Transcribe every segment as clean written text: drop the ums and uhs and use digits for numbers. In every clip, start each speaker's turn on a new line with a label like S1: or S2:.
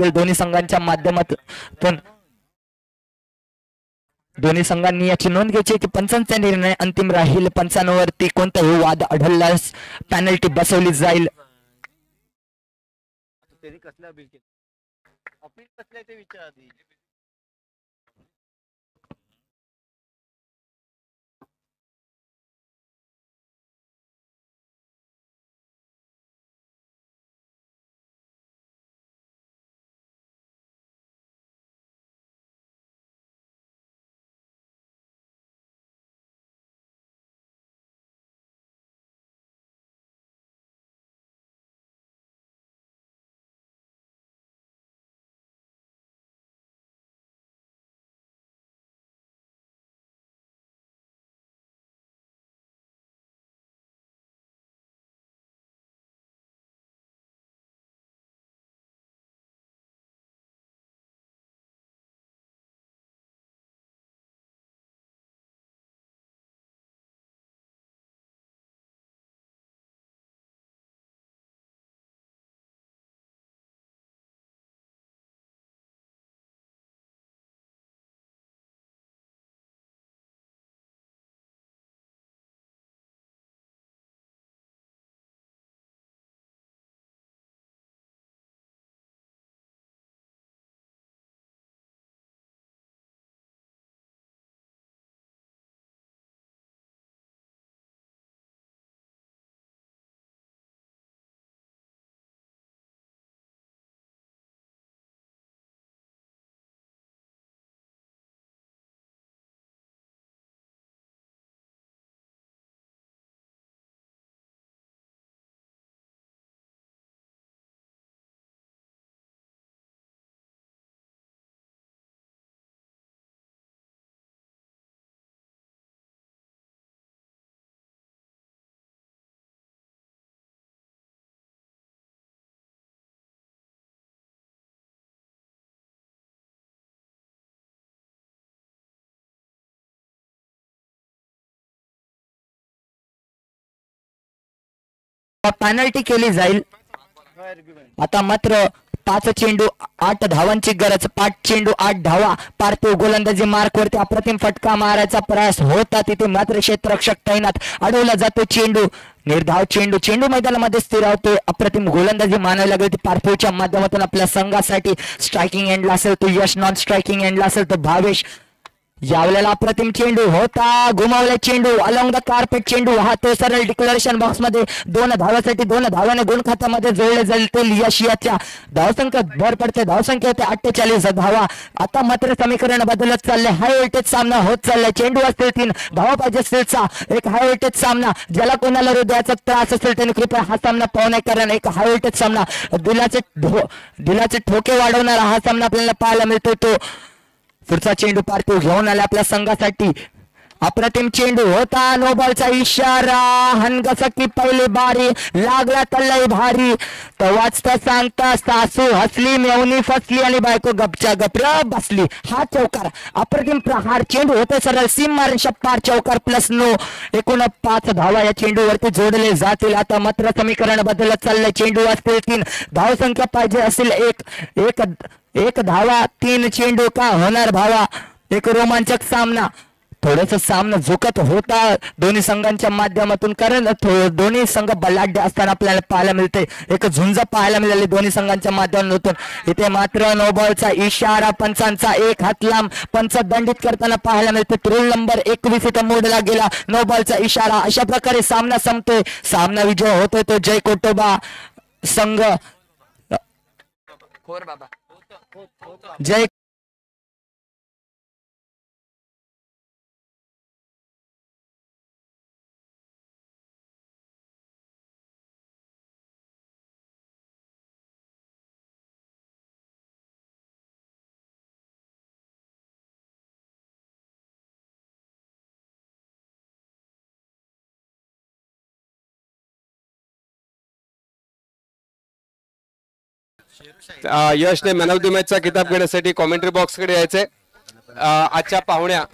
S1: लागेल दोन्ही संघांच्या माध्यमातून. दोन्ही संघांनी याची नोंद घ्यायची की पंचांचा निर्णय अंतिम राहील. पंचांवरती कोणताही वाद आढळल्यास पेनल्टी बसवली जाईल. पेनल्टी केली जाईल. आता मात्र 5 चेंडू 8 धावांची गरज. 5 चेंडू 8 धावा. पार्थिव गोलंदाजी मार्क वरती अप्रतिम फटका मारायचा प्रयास होता. तिथे मात्र क्षेत्ररक्षक तैनात. अडवला जातो चेंडू. निर्धाव चेंडू. चेंडू मैदानामध्ये स्थिर होतोय. अप्रतिम गोलंदाजी मानावी लागेल ती पार्थिवच्या माध्यमातून आपल्या संघासाठी. स्ट्रायकिंग एंडला असेल तो यश, नॉन स्ट्रायकिंग एंडला असेल तो भावेश. यावेळेला अप्रतिम चेंडू होता. घुमावला चेंडू. अलॉंग द कार्पेट चेंडू हा तो सरळ डिक्लेरेशन बॉक्स मध्ये 2 धावासाठी 2 धावाने गुण खात्यामध्ये जोडले जाईल. ते यश याच्या धावसंख्या भर पडते. धावसंख्या होते 48 धावा. आता मात्र समीकरण बदलत चालले. हाय व्होल्टेज सामना होत चाललाय. चेंडू असतील 3 धावा पाहिजे असतीलचा एक हाय व्होल्टेज सामना. ज्याला कोणाला हृदयाचा त्रास असेल त्याने कृपया हा सामना पाहू नये, कारण एक हाय व्होल्टेज सामना दिलाचे ठोके वाढवणारा हा सामना आपल्याला पाहायला मिळतो. तो पुढचा चेंडू पार्थिव घेऊन आला आपल्या संघासाठी. अप्रतिम चेंडू होता. नो बॉलचा इशारा. हनगस की पहिली बारी. लागला तल्लाई भारी. तर वाचता सांगता सासू हसली, मेवणी फसली आणि बायको गपच्या गपऱ्या बसली. हा चौकार अप्रतिम प्रहार चेंडू होते. सरळ सीम मारून शप्पार चौकार प्लस 9. एकूण 5 धावा या चेंडूवरती जोडले जातील. आता मात्र समीकरण बदलत चाललंय. चेंडू असतील 3 धावसंख्या पाहिजे असेल एक धावा 3 चेंडू. का होणार भावा एक रोमांचक सामना. थोडस सामना झुकत होता दोन्ही संघांच्या माध्यमातून, कारण दोन्ही संघ बलाढ्य असताना आपल्याला पाहायला मिळते. एक झुंज पाहायला मिळाली दोन्ही संघांच्या माध्यमातून. इथे मात्र नो बॉलचा इशारा. पंचांचा एक हात लांब. पंच दंडित करताना पाहायला मिळते. रूल नंबर 21 इथे मोडला गेला. नो बॉलचा इशारा. अशा प्रकारे सामना संपतोय. सामना विजय होतोय तो जय कोटोबा संघ. जय
S2: यशने मॅन ऑफ द मॅचचा किताब घेण्यासाठी कॉमेंट्री बॉक्स कडे यायचंय. आजच्या पाहुण्या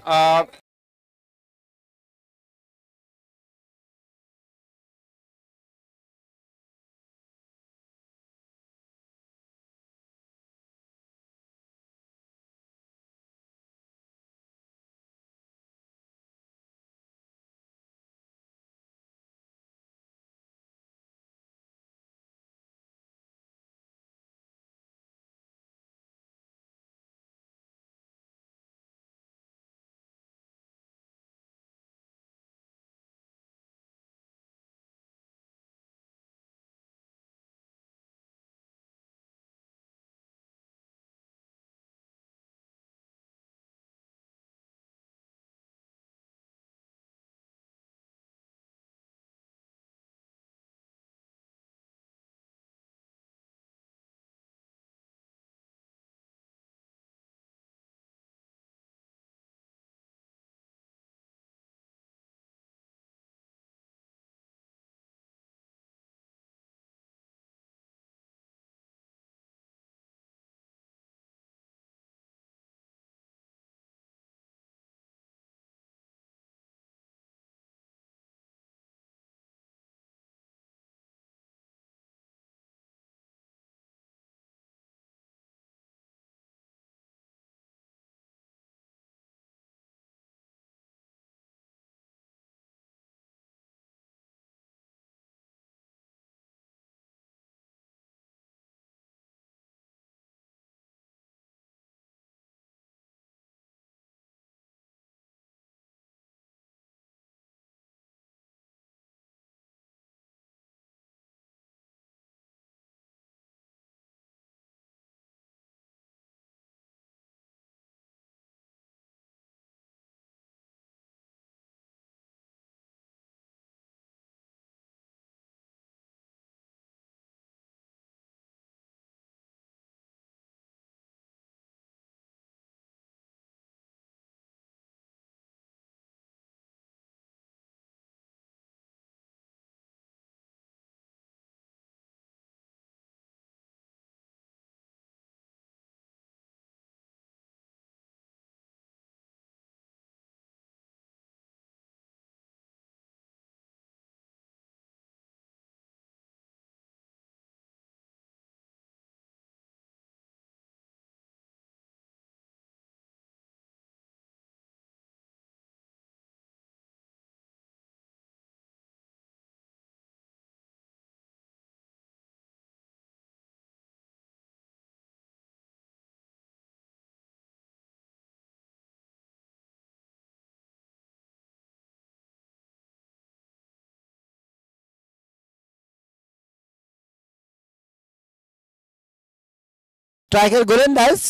S3: स्ट्रायकर गोलंदाज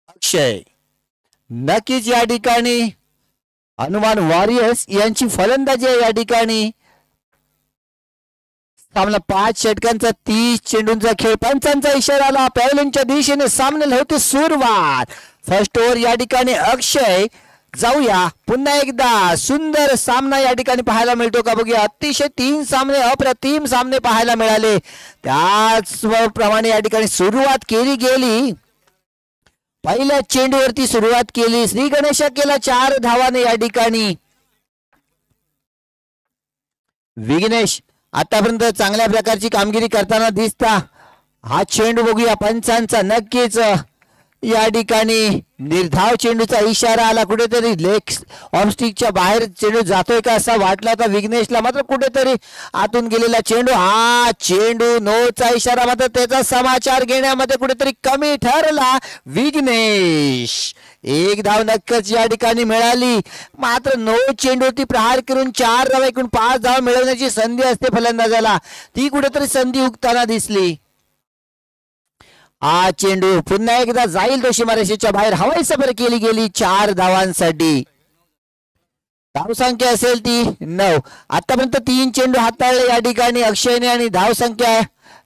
S3: अक्षय. नक्कीच या ठिकाणी हनुमान वॉरियर्स यांची फलंदाजी आहे या ठिकाणी. सामना 5 षटकांचा 30 चेंडूंचा खेळ. पंचांचा इशारा आला. पॅव्हलियनच्या दिशेने सामन्याला होते सुरुवात. फर्स्ट ओव्हर या ठिकाणी अक्षय. जाऊया पुन्हा एकदा सुंदर सामना या ठिकाणी पाहायला मिळतो का बघूया. अतिशय 3 सामने अप्रतिम सामने पाहायला मिळाले. त्याचप्रमाणे या ठिकाणी सुरुवात केली गेली. पहिल्या चेंडूवरती सुरुवात केली. श्री गणेशा केला 4 धावाने या ठिकाणी. विघ्नेश आतापर्यंत चांगल्या प्रकारची कामगिरी करताना दिसता. हा चेंडू बघूया पंचांचा. नक्कीच या ठिकाणी निर्धाव चेंडूचा इशारा आला. कुठेतरी लेग ऑफ स्टिकच्या बाहेर चेंडू जातोय का असा वाटला होता विघ्नेशला, मात्र कुठेतरी आतून गेलेला चेंडू. हा चेंडू नोचा इशारा, मात्र त्याचा समाचार घेण्यामध्ये कुठेतरी कमी ठरला विघ्नेश. 1 धाव नक्कीच या ठिकाणी मिळाली. मात्र नो चेंडूवरती प्रहार करून 4 धावा एकूण 5 धाव मिळवण्याची संधी असते फलंदाजाला. ती कुठेतरी संधी हुकताना दिसली. हा चेंडू पुन्हा एकदा जाईल तो सीमारेषेच्या बाहेर. हवाई सफर केली गेली 4 धावांसाठी. धावसंख्या असेल ती 9. आतापर्यंत 3 चेंडू हाताळले या ठिकाणी अक्षयने आणि धावसंख्या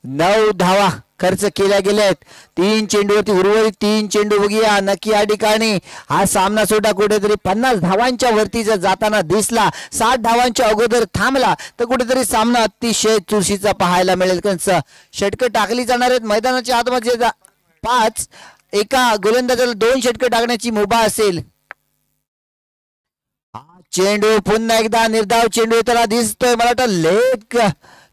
S3: 9 धावा खर्च केल्या गेल्यात. 3 चेंडूवरती उर्वरित 3 चेंडू बघूया. नक्की या ठिकाणी हा सामना सुद्धा कुठेतरी 50 धावांच्या वरती जर जाताना दिसला, 60 धावांच्या अगोदर थांबला तर कुठेतरी सामना अतिशय चुरशीचा पाहायला मिळेल. कारण षटकं टाकली जाणार आहेत मैदानाच्या आतमध्ये 5. एका गोलंदाजाला 2 षटकं टाकण्याची मुभा असेल. हा चेंडू पुन्हा एकदा निर्धाव चेंडू येताना दिसतोय. मला वाटतं लेग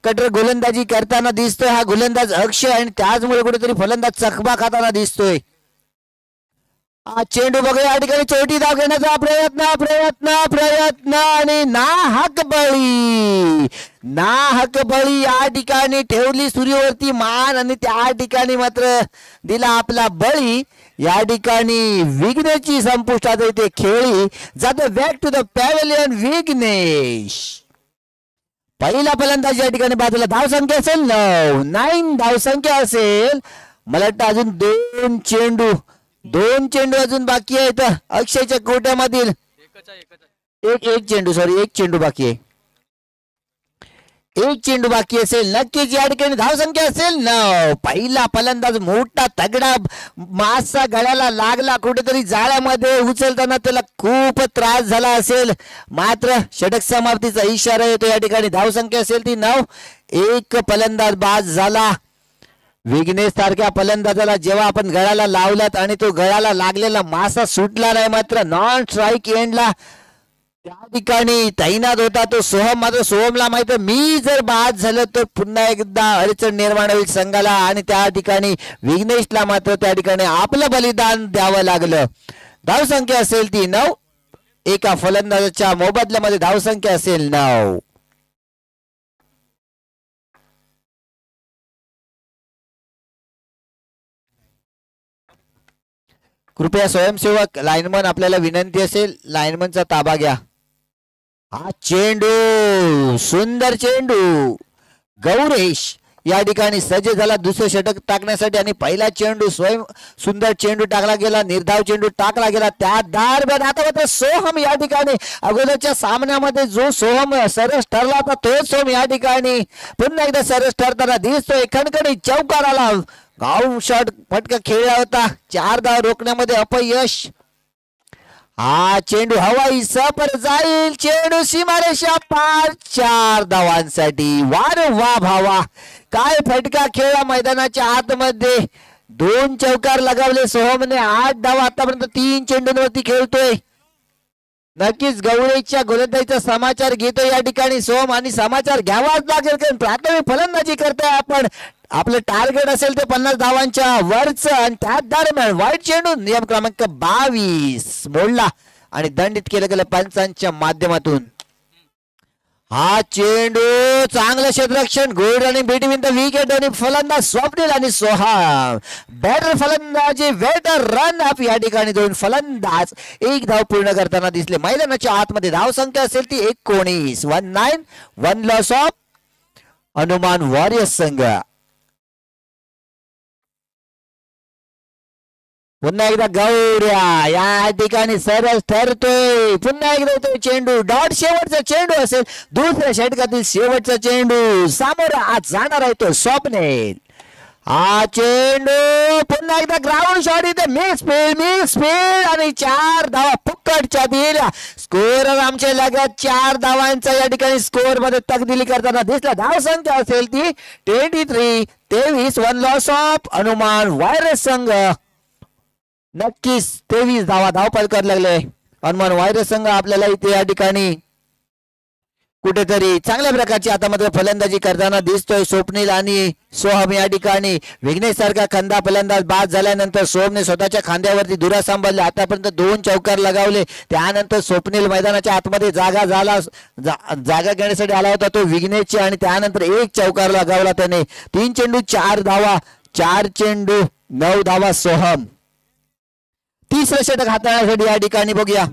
S3: कटर गोलंदाजी करताना दिसतोय हा गोलंदाज अक्षय, आणि त्याचमुळे कुठेतरी फलंदाज चकमा खाताना दिसतोय. हा चेंडू बघा या ठिकाणी चौथी धाव घेण्याचा प्रयत्न आणि नाहक बळी या ठिकाणी ठेवली सूर्यवरती मान, आणि त्या ठिकाणी मात्र दिला आपला बळी. या ठिकाणी विघ्नेशची संपुष्टात येते खेळी. जातो back to the pavilion Vighnesh. पहिला फलंदाज या ठिकाणी बाजूला. धावसंख्या असेल 9 धावसंख्या असेल. मला वाटतं अजून 2 चेंडू अजून बाकी आहेत अक्षयच्या कोट्यामधील. एक चेंडू बाकी आहे. 1 चेंडू बाकी असेल. नक्कीच या ठिकाणी धावसंख्या असेल 9. पहिला फलंदाज मोठा तगडा मासा गळ्याला लागला. कुठेतरी जाळ्यामध्ये उचलताना त्याला खूप त्रास झाला असेल, मात्र षटक समाप्तीचा इशारा येतो या ठिकाणी. धावसंख्या असेल ती 9. 1 फलंदाज बाद झाला. विघ्नेश सारख्या फलंदाजाला जेव्हा आपण गळ्याला लावलात आणि तो गळ्याला लागलेला मासा सुटला नाही, मात्र नॉन स्ट्राईक एंडला त्या ठिकाणी तैनात होता तो सोहम. मात्र सोहमला माहित मी जर बाद झालं तर पुन्हा एकदा अडचण निर्माण होईल संघाला, आणि त्या ठिकाणी विघ्नेशला मात्र त्या ठिकाणी आपलं बलिदान द्यावं लागलं. धावसंख्या असेल ती 9. एका फलंदाजाच्या मोबदल्यामध्ये धावसंख्या असेल 9. कृपया स्वयंसेवक लाईनमन आपल्याला विनंती असेल लाईनमनचा ताबा घ्या. हा चेंडू सुंदर चेंडू. गौरेश या ठिकाणी सज्ज झाला दुसरं षटक टाकण्यासाठी, आणि पहिला चेंडू सुंदर चेंडू टाकला गेला. निर्धाव चेंडू टाकला गेला. त्या दरम्यान आता मात्र सोहम या ठिकाणी अगोदरच्या सामन्यामध्ये जो सोहम सरस ठरला होता तोच सोहम या ठिकाणी पुन्हा एकदा सरस ठरताना दिसतोय. खणखणीत चौकार आला. गाव शॉट फटका खेळला होता. 4 धाव रोखण्यामध्ये अपयश. हा चेंडू हवाई सफर जाईल. चेंडू सीमारेषा पार 4 धावांसाठी. वा भावा, काय फटका खेळला मैदानाच्या आतमध्ये. 2 चौकार लगावले सोहमने. 8 धावा आतापर्यंत 3 चेंडूंवरती खेळतोय. नक्कीच गौरेशच्या गोलंदाजीचा समाचार घेतोय या ठिकाणी सोहम, आणि समाचार घ्यावाच लागेल कारण प्राथमिक फलंदाजी करताय आपण. आपलं टार्गेट असेल ते 50 धावांच्या वरच, आणि त्याच दरम्यान वाईट चेंडू नियम क्रमांक 22 मोडला आणि दंडित केलं गेलं पंचांच्या माध्यमातून. हा चेंडू चांगलं क्षेत्ररक्षण. Good running between the wicket, आणि फलंदाज स्वप्नील आणि सोहम बेटर फलंदाजी बेटर रन अप. या ठिकाणी 2 फलंदाज 1 धाव पूर्ण करताना दिसले. मैदानाच्या आतमध्ये धावसंख्या असेल ती 19. 1-9 1 लॉस ऑफ हनुमान वॉरियर्स संघ. पुन्हा एकदा गौऱ्या या ठिकाणी सरस ठरतोय. पुन्हा एकदा तो चेंडू डॉट शेवटचा चेंडू असेल, दुसऱ्या षटकातील शेवटचा चेंडू समोर आज जाणार आहे तो स्वप्नेल. हा चेंडू पुन्हा एकदा ग्राउंड शॉट इथे मिक्स फील्ड आणि 4 धावा फुकटच्या दिल्या. स्कोर आमच्या लगत 4 धावांचा या ठिकाणी स्कोर मध्ये तकदिली करताना दिसला. धाव संख्या असेल ती 23-23. 1 लॉस ऑफ हनुमान वायरस संघ. नक्कीच 23 धावा धावपळ करायला लागले हनुमान वायरस संघ. आपल्याला इथे या ठिकाणी कुठेतरी चांगल्या प्रकारची आता मात्र फलंदाजी करताना दिसतोय स्वप्नील आणि सोहम. या ठिकाणी विघ्नेश सारखा खंदा फलंदाज बाद झाल्यानंतर सोहमने स्वतःच्या खांद्यावरती धुरा सांभाळले. आतापर्यंत 2 चौकार लगावले. त्यानंतर स्वप्नील मैदानाच्या आतमध्ये जागा घेण्यासाठी आला होता तो विघ्नेशची आणि त्यानंतर 1 चौकार लगावला त्याने. 3 चेंडू 4 धावा, 4 चेंडू 9 धावा सोहम. तिसरं षटक हाताळण्यासाठी या ठिकाणी बघूया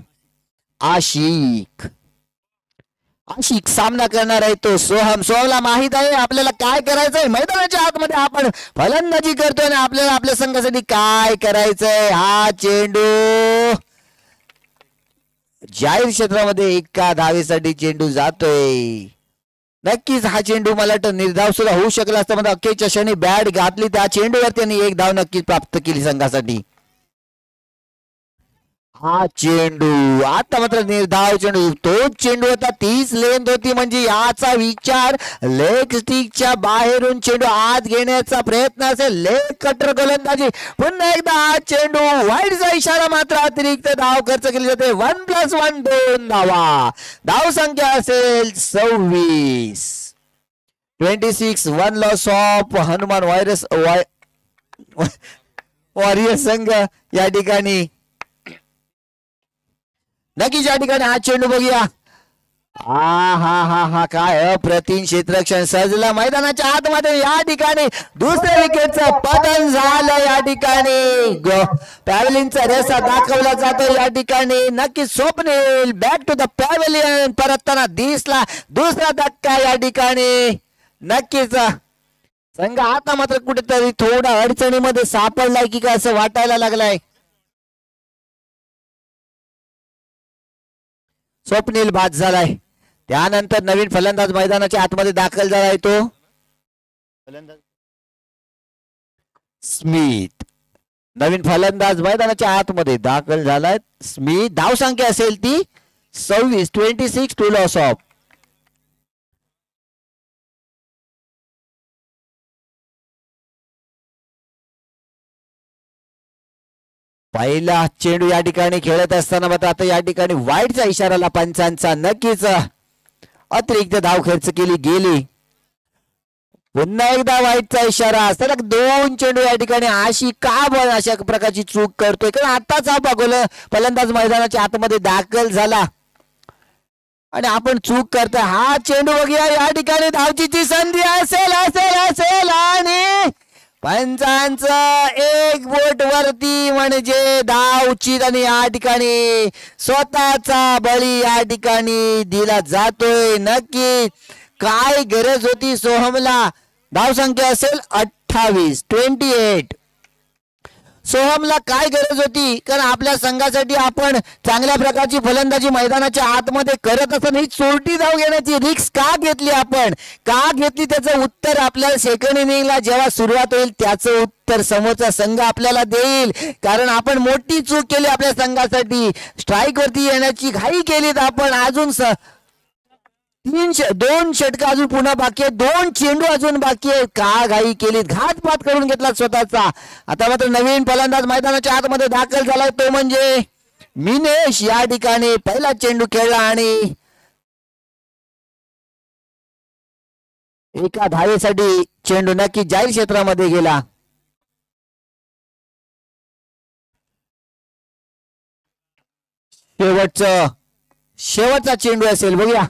S3: आशिक सामना करणार आहे तो सोहमला माहित आहे आपल्याला काय करायचंय. मैदानाच्या आतमध्ये आपण फलंदाजी करतोय आणि आपल्याला आपल्या संघासाठी काय करायचंय. हा चेंडू जाहीर क्षेत्रामध्ये 1 धावेसाठी चेंडू जातोय. नक्कीच हा चेंडू मला वाटतं निर्धाव सुद्धा होऊ शकला असता. म्हणजे अखेरच्या क्षणी बॅट घातली त्या चेंडूवर त्यांनी 1 धाव नक्कीच प्राप्त केली संघासाठी. हा चेंडू आता मात्र निर्धाव चेंडू. तो चेंडू होता 30 लेंथ होती म्हणजे याचा विचार लेग स्टिकच्या बाहेरून चेंडू आत घेण्याचा प्रयत्न असेल. लेग कटर गोलंदाजी. पुन्हा एकदा हा चेंडू वाईडचा इशारा मात्र अतिरिक्त धाव खर्च केली जाते. 1+1 2 धावा. धाव संख्या असेल 26. 26. 1 लॉस ऑफ हनुमान वॉरियर संघ या ठिकाणी. नक्कीच या ठिकाणी हा चेंडू बघूया. हा काय अप्रतिम क्षेत्ररक्षण सजला मैदानाच्या आतमध्ये. या ठिकाणी दुसऱ्या विकेटचं पतन झालं. या ठिकाणी पॅव्हलियनचा रेसा दाखवला जातो. या ठिकाणी नक्कीच Swapnil back to the pavilion परतताना दिसला. दुसरा धक्का या ठिकाणी. नक्कीच संघ आता मात्र कुठेतरी थोडा अडचणीमध्ये सापडलाय की काय असं वाटायला लागलाय. स्वप्नील बाद झालाय. त्यानंतर नवीन फलंदाज मैदानाच्या आतमध्ये दाखल झालाय तो फलंदाज स्मिथ. नवीन फलंदाज मैदानाच्या आतमध्ये दाखल झालाय स्मिथ. धाव संख्या असेल ती 26. 26. 2 लॉस ऑफ. पहिला चेंडू या ठिकाणी खेळत असताना मात्र आता या ठिकाणी वाईडचा इशाराला पंचांचा. नक्कीच अतिरिक्त धाव खर्च केली गेली. पुन्हा एकदा वाईडचा इशारा. सलग 2 चेंडू या ठिकाणी आशिक का बळ अशा प्रकारची चूक करतोय. कारण आताच हा फलंदाज मैदानाच्या आतमध्ये दाखल झाला आणि आपण चूक करतोय. हा चेंडू बघूया. या ठिकाणी धावचीची संधी असेल आणि पंचांचं 1 बोट वरती म्हणजे धावची आणि या ठिकाणी स्वतःचा बळी या ठिकाणी दिला जातोय. नक्की काय गरज होती सोहमला. धाव संख्या असेल 28. 28. सोहमला काय गरज होती. कारण आपल्या संघासाठी आपण चांगल्या प्रकारची फलंदाजी मैदानाच्या आतमध्ये करत असताना ही चोरटी धाव घेण्याची रिस्क का घेतली. आपण का घेतली त्याचं उत्तर आपल्याला सेकंड इनिंगला जेव्हा सुरुवात होईल त्याचं उत्तर समोरचा संघ आपल्याला देईल. कारण आपण मोठी चूक केली आपल्या संघासाठी. स्ट्राईक वरती येण्याची घाई केली. आपण अजून 2 षटक अजून पुन्हा बाकी आहे. 2 चेंडू अजून बाकी आहे. का घाई केली. घातपात करून घेतला स्वतःचा. आता मात्र नवीन फलंदाज मैदानाच्या आतमध्ये दाखल झालाय तो म्हणजे मिनेश. या ठिकाणी पहिला चेंडू खेळला आणि 1 धावेसाठी चेंडू नक्की जाहीर क्षेत्रामध्ये गेला. शेवटचा चेंडू असेल बघूया.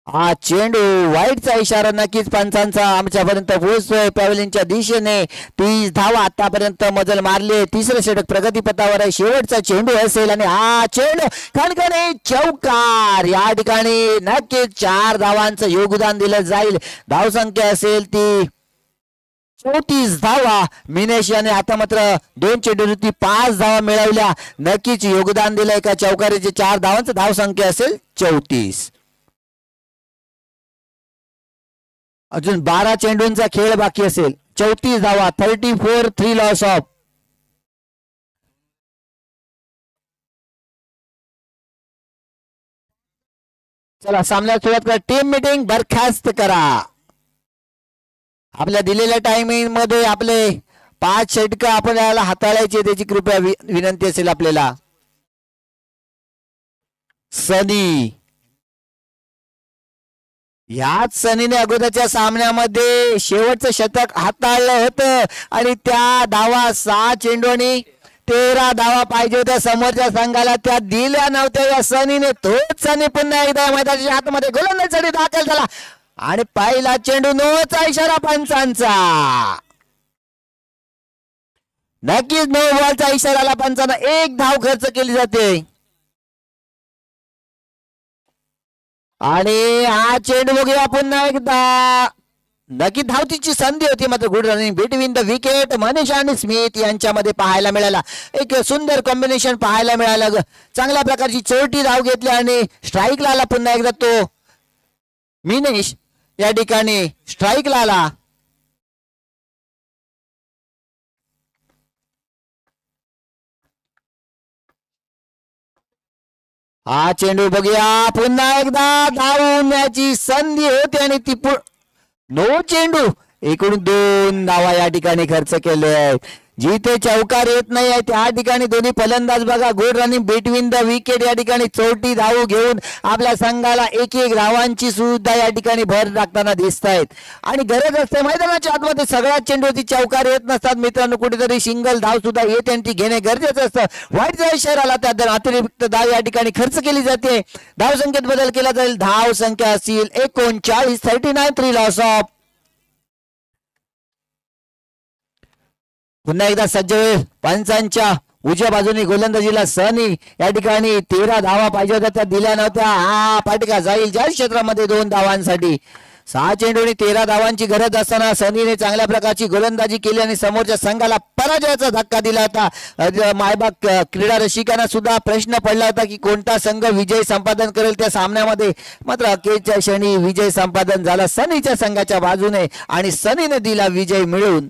S3: हा चेंडू वाईडचा इशारा नक्कीच पंचांचा आमच्यापर्यंत पोहोचतोय. पॅव्हलियनच्या दिशेने 30 धावा आतापर्यंत मजल मारले. तिसरं षटक प्रगतीपथावर आहे. शेवटचा चेंडू असेल आणि हा चेंडू खणखणे चौकार. या ठिकाणी नक्कीच 4 धावांचं योगदान दिलं जाईल. धाव संख्या असेल ती 34 धावा. मिनेश याने आता मात्र 2 चेंडूवरती 5 धावा मिळवल्या. नक्कीच योगदान दिलं एका चौकारीचे 4 धावांचं धाव संख्या असेल 34. अजून 12 चेंडूंचा खेळ बाकी असेल. 34 धावा. 34 3 लॉस ऑफ. चला सामन्याला सुरुवात करा. टीम मीटिंग बरखास्त करा. आपल्या दिलेल्या टायमिंग मध्ये आपले 5 षटकं आपण याला हाताळायचे त्याची कृपया विनंती असेल आपल्याला. सनी, याच सनीने अगोदरच्या सामन्यामध्ये शेवटचं शतक हाताळलं होतं आणि त्या धावा 6 चेंडू आणि 13 धावा पाहिजे होत्या समोरच्या संघाला, त्या दिल्या नव्हत्या या सनीने. तोच सनी पुन्हा एकदा मैदानाच्या आतमध्ये गोलंदाजीसाठी दाखल झाला आणि पहिला चेंडू नोचा इशारा पंचांचा. नक्कीच नो बॉलचा इशाराला पंचांना 1 धाव खर्च केली जाते आणि हा चेंडू बघूया पुन्हा एकदा. नक्की धावतीची संधी होती मात्र good running between the wicket. Manish आणि स्मिथ यांच्यामध्ये पाहायला मिळाला. एक सुंदर कॉम्बिनेशन पाहायला मिळालं. चांगल्या प्रकारची चोरटी धाव घेतली आणि स्ट्राईकला आला पुन्हा एकदा तो मिनेश या ठिकाणी स्ट्राईकला आला. हा चेंडू बघूया पुन्हा एकदा धावण्याची संधी होती आणि ती नो चेंडू. एकूण 2 धावा या ठिकाणी खर्च केले. जिथे चौकार येत नाही आहे त्या ठिकाणी दोन्ही फलंदाज बघा good running between the wicket या ठिकाणी चोरटी धाव घेऊन आपल्या संघाला 1-1 धावांची सुद्धा या ठिकाणी भर टाकताना दिसत आहेत. आणि गरज असते मैदानाच्या आतमध्ये सगळ्यात चेंडूवरती चौकार येत नसतात मित्रांनो. कुठेतरी सिंगल धाव सुद्धा येते आणि ती घेणे गरजेचं असतं. वाईटचा इशाराला त्या अतिरिक्त धाव या ठिकाणी खर्च केली जाते. धाव संख्येत बदल केला जाईल. धाव संख्या असेल 39. 39 3 लॉस ऑफ. पुन्हा एकदा सज्ज होईल पंचांच्या उजव्या बाजूने गोलंदाजीला सनी. या ठिकाणी 13 धावा पाहिजे होत्या त्या दिल्या नव्हत्या. हा फटका जाईल ज्या क्षेत्रामध्ये 2 धावांसाठी. 6 चेंडूंनी 13 धावांची गरज असताना सनीने चांगल्या प्रकारची गोलंदाजी केली आणि समोरच्या संघाला पराजयाचा धक्का दिला होता. मायबाग क्रीडा रसिकांना सुद्धा प्रश्न पडला होता की कोणता संघ विजय संपादन करेल त्या सामन्यामध्ये. मात्र अखेरच्या क्षणी विजय संपादन झाला सनीच्या संघाच्या बाजूने आणि सनीने दिला विजय मिळवून.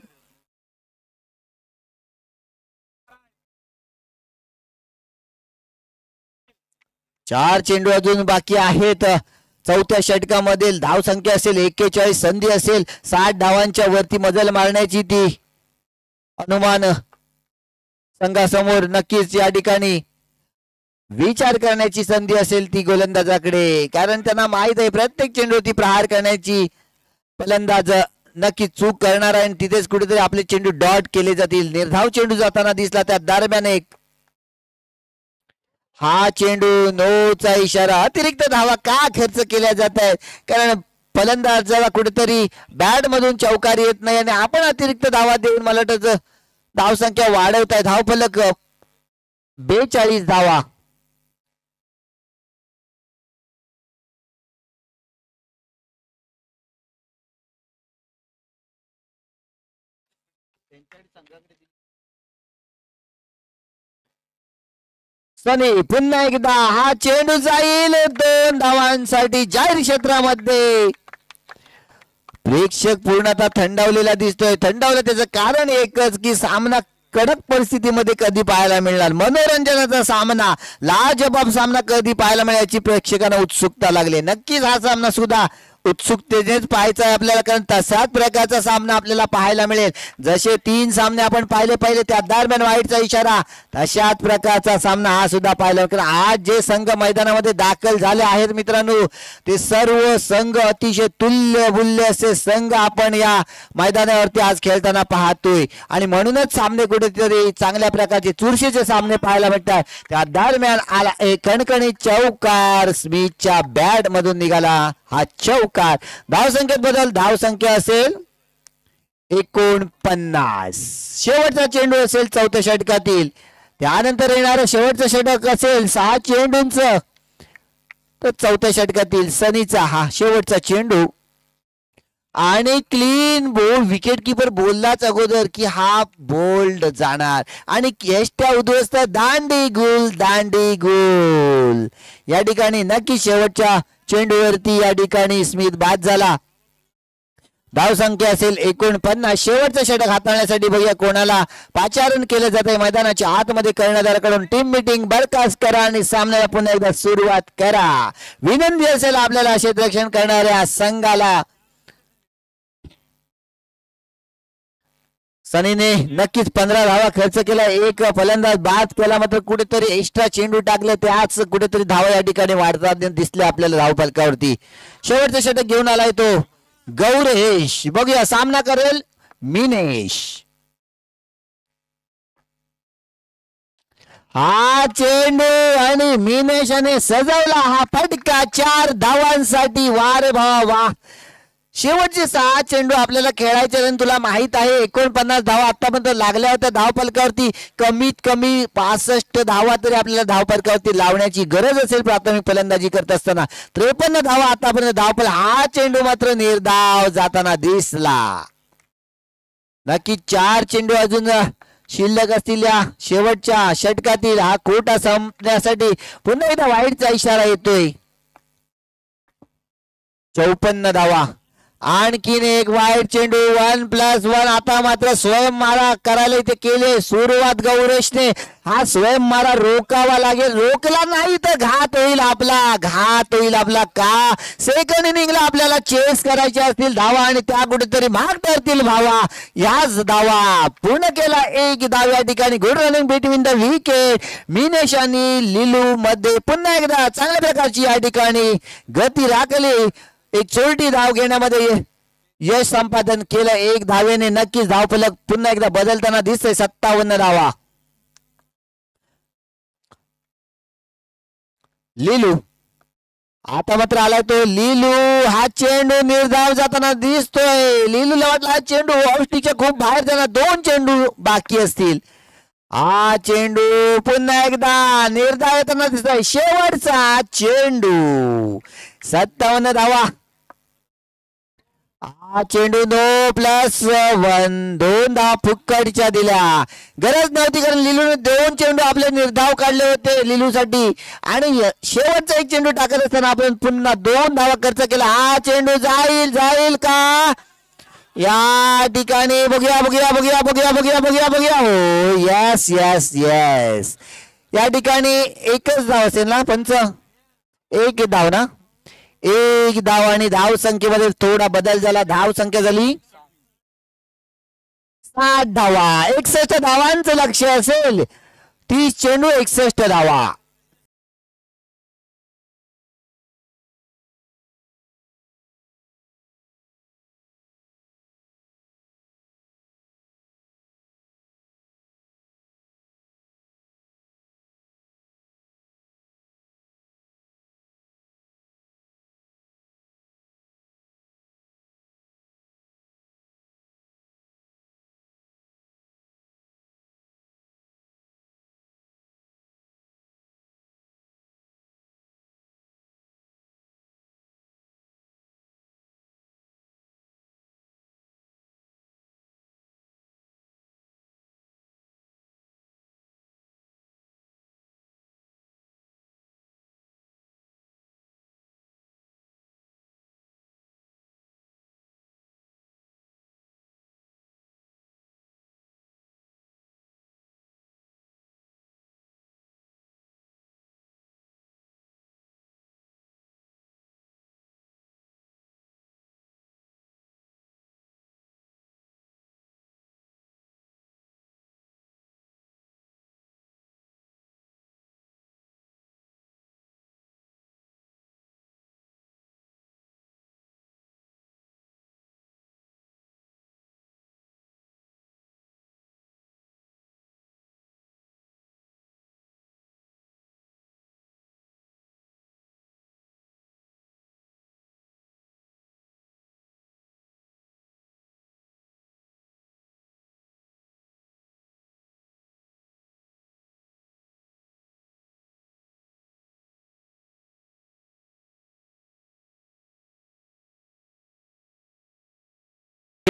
S3: 4 चेंडू अजून बाकी आहेत. चौथ्या षटकामधील धाव संख्या असेल 41. संधी असेल 60 धावांच्या वरती मजल मारण्याची. ती अनुमान संघासमोर नक्कीच या ठिकाणी विचार करण्याची संधी असेल ती गोलंदाजाकडे. कारण त्यांना माहित आहे प्रत्येक चेंडूवरती प्रहार करण्याची फलंदाज नक्की चूक करणार आहे आणि तिथेच कुठेतरी आपले चेंडू डॉट केले जातील. निर्धाव चेंडू जाताना दिसला त्या दरम्यान एक हा चेंडू नोचा इशारा. अतिरिक्त धावा का खर्च केल्या जात आहेत कारण फलंदाजाला कुठेतरी बॅट मधून चौकार येत नाही आणि आपण अतिरिक्त धावा देऊन मला वाटतं धाव संख्या वाढवत आहे. धावफलक 42 धावा. सनी पुन्हा एकदा हा चेंडू जाईल 2 धावांसाठी जाहीर क्षेत्रामध्ये. प्रेक्षक पूर्णतः थंडावलेला दिसतोय. थंडावलं त्याचं कारण एकच की सामना कडक परिस्थितीमध्ये कधी पाहायला मिळणार. मनोरंजनाचा सामना लाजबाब सामना कधी पाहायला मिळायची प्रेक्षकांना उत्सुकता लागली. नक्कीच हा सामना सुद्धा उत्सुकतेनेच पाहायचा आहे आपल्याला कारण तसाच प्रकारचा सामना आपल्याला पाहायला मिळेल. जसे 3 सामने आपण पाहिले त्या दरम्यान वाईटचा इशारा तशाच प्रकारचा सामना हा सुद्धा पाहायला. कारण आज जे संघ मैदानामध्ये दाखल झाले आहेत मित्रांनो ते सर्व संघ अतिशय तुल्यबुल्य असे संघ आपण या मैदानावरती आज खेळताना पाहतोय आणि म्हणूनच सामने कुठेतरी चांगल्या प्रकारचे चुरशीचे सामने पाहायला भेटतात. त्या दरम्यान आला एक कणकणी चौकार. स्मिथच्या बॅट मधून निघाला हा चौकार. धावसंख्येत बदल. धावसंख्या असेल 49. शेवटचा चेंडू असेल चौथ्या षटकातील. त्यानंतर येणारं शेवटचं षटक असेल 6 चेंडूंचं. तर चौथ्या षटकातील सनीचा हा शेवटचा चेंडू आणि क्लीन बोल्ड. विकेट किपर बोललाच अगोदर की हा बोल्ड जाणार आणि यष्ट्या उद्ध्वस्त. दांडी गुल. या ठिकाणी नक्की शेवटच्या चेंडूवरती या ठिकाणी स्मिथ बाद झाला. धाव संख्या असेल 49. शेवटचं षटक हाताळण्यासाठी बघूया कोणाला पाचारण केलं जात आहे. मैदानाच्या आतमध्ये कर्णधाराकडून टीम मीटिंग बरखास्त करा आणि सामन्याला पुन्हा एकदा सुरुवात करा. विनंती असेल आपल्याला क्षेत्ररक्षण करणाऱ्या संघाला. सनीने नक्कीच 15 धावा खर्च केला. एक फलंदाज बाद केला, मात्र कुठेतरी एक्स्ट्रा चेंडू टाकले, त्याच कुठेतरी धावा या ठिकाणी वाढतात दिसले आपल्याला धाव फलकावरती. शेवटचं षटक घेऊन आलाय तो गौरेश. बघूया सामना करेल मिनेश. हा चेंडू आणि मिनेशाने सजवला हा फटका 4 धावांसाठी. वारे वा. शेवटचे 6 चेंडू आपल्याला खेळायचे आणि तुला माहित आहे 49 धावा आतापर्यंत लागल्या होत्या धाव फलकावरती. कमीत कमी 65 धावा तरी आपल्याला धाव फलकावरती लावण्याची गरज असेल प्राथमिक फलंदाजी करत असताना. 53 धावा आतापर्यंत धावफल. हा चेंडू मात्र निर्धाव जाताना दिसला. नक्की 4 चेंडू अजून शिल्लक असतील या शेवटच्या षटकातील. हा कोटा संपण्यासाठी पुन्हा एकदा वाईटचा इशारा येतोय. 54 धावा. आणखीन एक वाईट चेंडू. 1+1. आता मात्र स्वयं मारा करायला इथे केले सुरुवात गौरेशने. हा स्वयं मारा रोकावा लागेल. रोकला नाही तर घात होईल आपला. का सेकंड इनिंगला आपल्याला चेस करायचे असतील धावा आणि त्या कुठेतरी माग ठरतील भावा. याच धावा पूर्ण केला. एक धाव या ठिकाणी. Good running between the wicket. Minesh आणि लिलू मध्ये पुन्हा एकदा चांगल्या प्रकारची या ठिकाणी गती राखली. एक छोटी धाव घेण्यामध्ये यश संपादन केलं. 1 धावेने नक्कीच धावफलक पुन्हा एकदा बदलताना दिसतंय. 57 धावा. लिलू आता मात्र आलाय तो लिलू. हा चेंडू निर्धाव जाताना दिसतोय. लिलूला वाटला हा चेंडू औष्टीच्या खूप बाहेर जाणार. 2 चेंडू बाकी असतील. हा चेंडू पुन्हा एकदा निर्धाव येताना दिसतोय. शेवटचा चेंडू. 57 धावा. हा चेंडू 2+1. 2 धावा फुक्कटच्या दिल्या. गरज नव्हती कारण लिलूने 2 चेंडू आपले निर्धाव काढले होते लिलूसाठी आणि शेवटचा एक चेंडू टाकत असताना आपण पुन्हा 2 धावा खर्च केला. हा चेंडू जाईल का या ठिकाणी. बघूया. हो यस. या ठिकाणी एकच धाव असेल ना पंच. एक धाव ना. 1 धाव आणि धाव संख्येमध्ये थोडा बदल झाला. धाव संख्या झाली 60 धावा. 61 धावांचं लक्ष्य असेल. 30 चेंडू 61 धावा.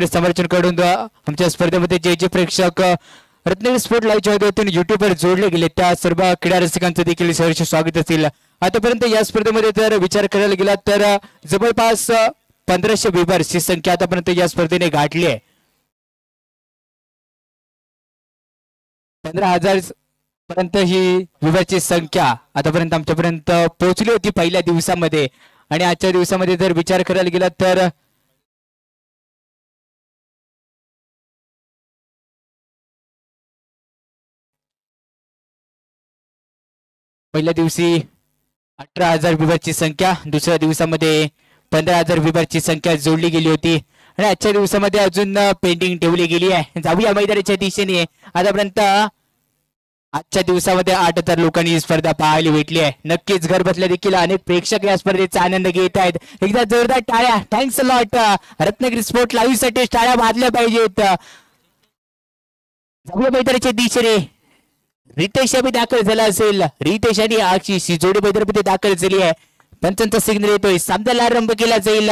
S1: समर्थन कडून आमच्या स्पर्धेमध्ये जे जे प्रेक्षक रत्नागिरी स्पोर्ट लाईव्हच्या वतीने युट्यूबवर जोडले गेले त्या सर्व क्रीडा रसिकांचं देखील सहर्ष स्वागत असेल. आतापर्यंत या स्पर्धेमध्ये जर विचार करायला गेला तर जवळपास 1500 व्ह्यूअर्सची संख्या आतापर्यंत या स्पर्धेने गाठली आहे. 15,000 पर्यंत ही व्ह्यूअर्सची संख्या आतापर्यंत आमच्यापर्यंत पोहोचली होती पहिल्या दिवसामध्ये. आणि आजच्या दिवसामध्ये जर विचार करायला गेला तर पहिल्या दिवशी 18,000 व्ह्यूअर्सची संख्या, दुसऱ्या दिवसामध्ये 15,000 व्ह्यूअर्सची संख्या जोडली गेली होती. आणि आजच्या दिवसामध्ये अजून पेंडिंग ठेवली गेली आहे. जाऊया मैदानाच्या दिशेने. आतापर्यंत आजच्या दिवसामध्ये 8,000 लोकांनी ही स्पर्धा पाहायला भेटली आहे. नक्कीच घर बसल्या देखील अनेक प्रेक्षक या स्पर्धेचा आनंद घेत आहेत. एकदा जोरदार टाळ्या. Thanks lot. Ratnagiri sport live साठी टाळ्या वाजल्या पाहिजेत. जाऊया मैदानाच्या दिशेने. रितेश अभि दाखल झाला असेल. रितेश आणि आशिष जोडी मैदानामध्ये दाखल झाली आहे. पंचांचा सिग्नल येतोय. सामन्याला आरंभ केला जाईल.